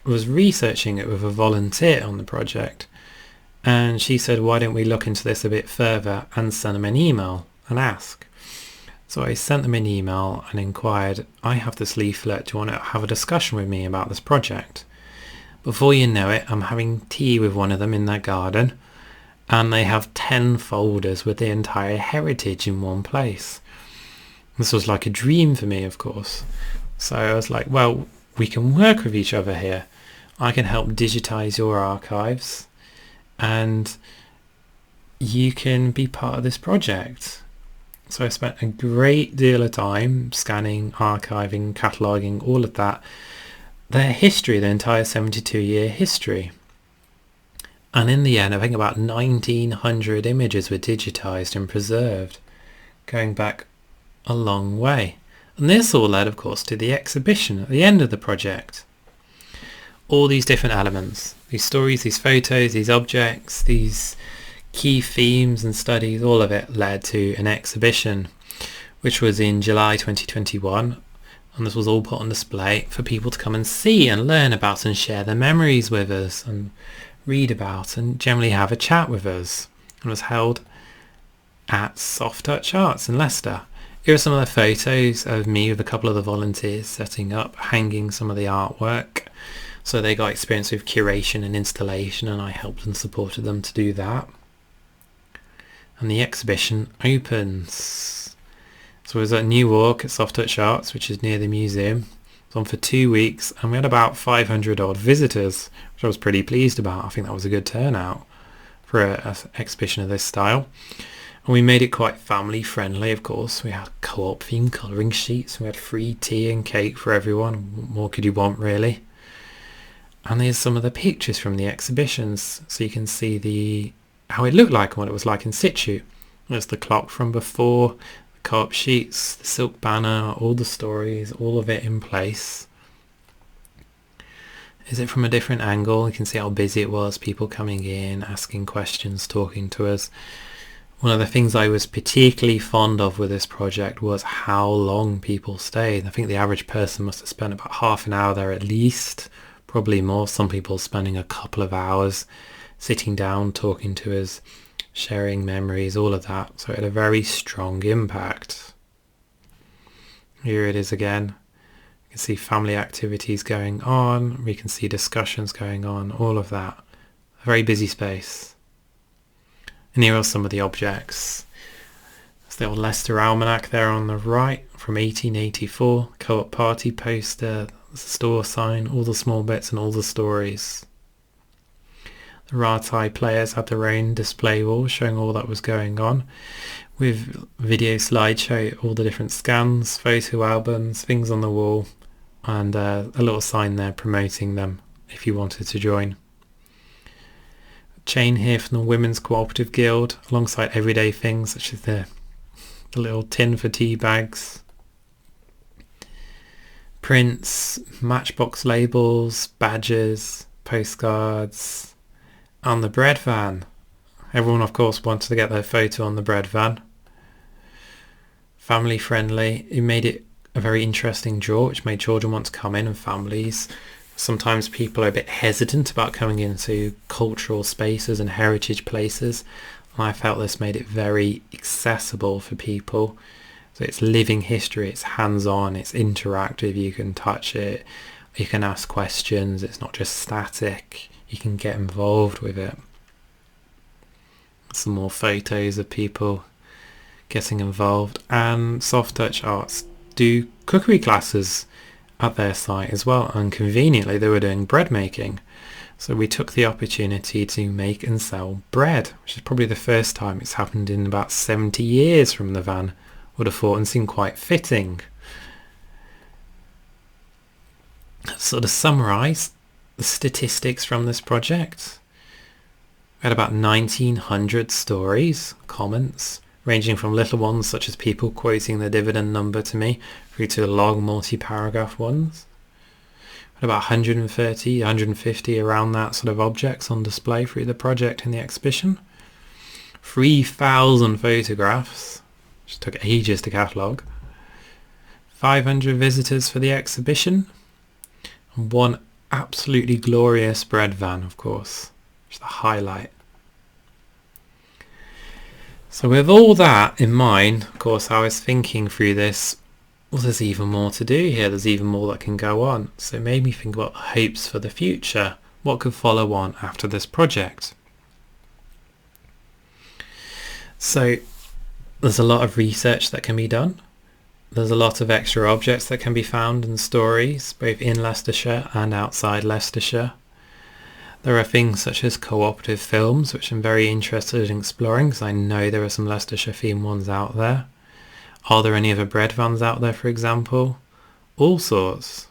was researching it with a volunteer on the project. And she said, why don't we look into this a bit further and send them an email and ask. So I sent them an email and inquired, I have this leaflet, do you want to have a discussion with me about this project? Before you know it, I'm having tea with one of them in their garden, and they have 10 folders with the entire heritage in one place. This was like a dream for me, of course. So I was like, well, we can work with each other here. I can help digitize your archives, and you can be part of this project. So I spent a great deal of time scanning, archiving, cataloguing, all of that. Their history, their entire 72-year history. And in the end, I think about 1,900 images were digitised and preserved, going back a long way. And this all led, of course, to the exhibition at the end of the project. All these different elements, these stories, these photos, these objects, these key themes and studies, all of it led to an exhibition which was in July 2021, and this was all put on display for people to come and see and learn about and share their memories with us and read about and generally have a chat with us. It was held at Soft Touch Arts in Leicester. Here are some of the photos of me with a couple of the volunteers setting up, hanging some of the artwork. So they got experience with curation and installation, and I helped and supported them to do that. And the exhibition opens. So it was at New Walk at Soft Touch Arts, which is near the museum. It was on for 2 weeks, and we had about 500 odd visitors, which I was pretty pleased about. I think that was a good turnout for an exhibition of this style. And we made it quite family friendly, of course. We had co-op themed colouring sheets. We had free tea and cake for everyone. What more could you want, really? And here's some of the pictures from the exhibitions, so you can see how it looked like and what it was like in situ. There's the clock from before, the co-op sheets, the silk banner, all the stories, all of it in place. Is it from a different angle? You can see how busy it was, people coming in, asking questions, talking to us. One of the things I was particularly fond of with this project was how long people stayed. I think the average person must have spent about half an hour there at least, probably more. Some people spending a couple of hours sitting down, talking to us, sharing memories, all of that. So it had a very strong impact. Here it is again. You can see family activities going on. We can see discussions going on, all of that. A very busy space. And here are some of the objects. There's the old Leicester Almanac there on the right from 1884. Co-op party poster, the store sign, all the small bits and all the stories. The Rati players had their own display wall showing all that was going on, with video slideshow, all the different scans, photo albums, things on the wall, and a little sign there promoting them if you wanted to join. Chain here from the Women's Co-operative Guild, alongside everyday things such as the little tin for tea bags, prints, matchbox labels, badges, postcards, and the bread van. Everyone of course wanted to get their photo on the bread van. Family friendly. It made it a very interesting draw, which made children want to come in, and families. Sometimes people are a bit hesitant about coming into cultural spaces and heritage places, and I felt this made it very accessible for people. So it's living history, it's hands-on, it's interactive, you can touch it, you can ask questions, it's not just static, you can get involved with it. Some more photos of people getting involved, and Soft Touch Arts do cookery classes at their site as well, and conveniently they were doing bread making, so we took the opportunity to make and sell bread, which is probably the first time it's happened in about 70 years from the van, would have thought, and seemed quite fitting. So to summarise the statistics from this project, we had about 1900 stories, comments, ranging from little ones such as people quoting the dividend number to me, through to long multi-paragraph ones. About 130, 150 around that sort of objects on display through the project in the exhibition. 3,000 photographs, which took ages to catalogue. 500 visitors for the exhibition. And one absolutely glorious bread van, of course, which is the highlight. So with all that in mind, of course, I was thinking through this, well, there's even more to do here, there's even more that can go on. So it made me think about hopes for the future, what could follow on after this project. So there's a lot of research that can be done. There's a lot of extra objects that can be found and stories, both in Leicestershire and outside Leicestershire. There are things such as cooperative films, which I'm very interested in exploring, because I know there are some Leicestershire themed ones out there. Are there any other bread vans out there, for example? All sorts.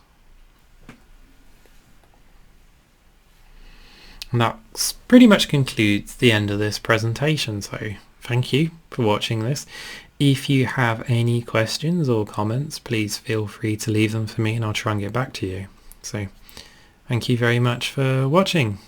And that pretty much concludes the end of this presentation, so thank you for watching this. If you have any questions or comments, please feel free to leave them for me and I'll try and get back to you. So thank you very much for watching.